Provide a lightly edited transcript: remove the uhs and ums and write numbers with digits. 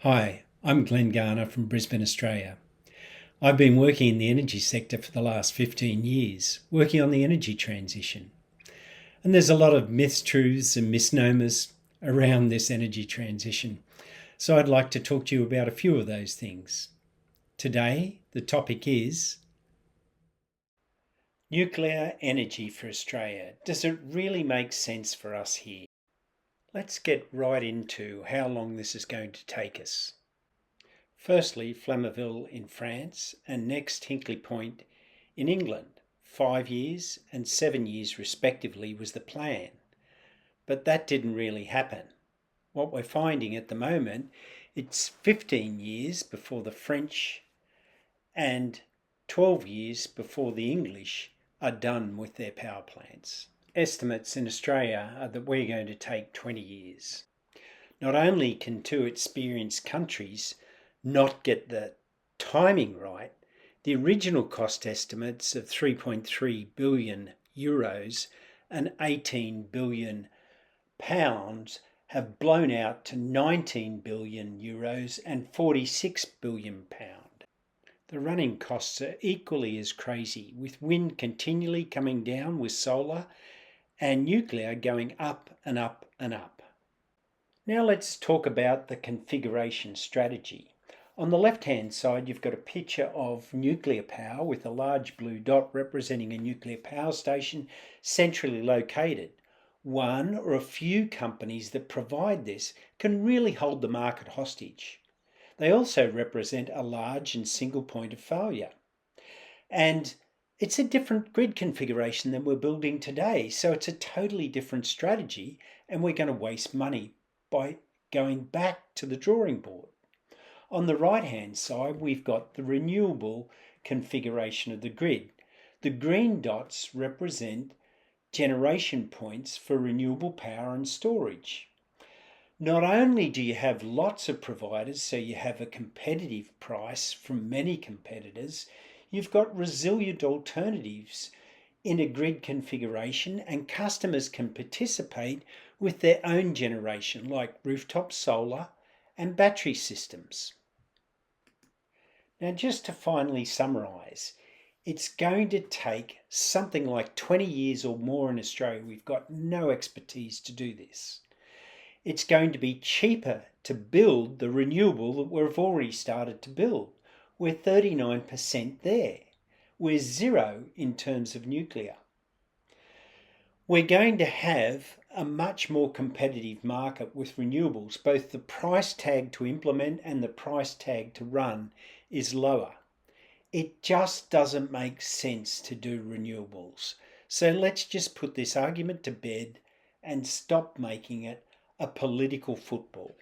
Hi, I'm Glenn Garner from Brisbane, Australia. I've been working in the energy sector for the last 15 years, working on the energy transition. And there's a lot of mistruths and misnomers around this energy transition. So I'd like to talk to you about a few of those things. Today, the topic is nuclear energy for Australia. Does it really make sense for us here? Let's get right into how long this is going to take us. Firstly, Flamanville in France, and next Hinkley Point in England. 5 years and 7 years respectively was the plan. But that didn't really happen. What we're finding at the moment, it's 15 years before the French and 12 years before the English are done with their power plants. Estimates in Australia are that we're going to take 20 years. Not only can two experienced countries not get the timing right, the original cost estimates of 3.3 billion euros and 18 billion pounds have blown out to 19 billion euros and 46 billion pound. The running costs are equally as crazy, with wind continually coming down with solar and nuclear going up and up and up. Now let's talk about the configuration strategy. On the left-hand side, you've got a picture of nuclear power with a large blue dot representing a nuclear power station centrally located. One or a few companies that provide this can really hold the market hostage. They also represent a large and single point of failure. And it's a different grid configuration than we're building today, so it's a totally different strategy, and we're going to waste money by going back to the drawing board. On the right-hand side, we've got the renewable configuration of the grid. The green dots represent generation points for renewable power and storage. Not only do you have lots of providers, so you have a competitive price from many competitors, you've got resilient alternatives in a grid configuration, and customers can participate with their own generation, like rooftop solar and battery systems. Now, just to finally summarise, it's going to take something like 20 years or more in Australia. We've got no expertise to do this. It's going to be cheaper to build the renewable that we've already started to build. We're 39% there. We're zero in terms of nuclear. We're going to have a much more competitive market with renewables. Both the price tag to implement and the price tag to run is lower. It just doesn't make sense to do renewables. So let's just put this argument to bed and stop making it a political football.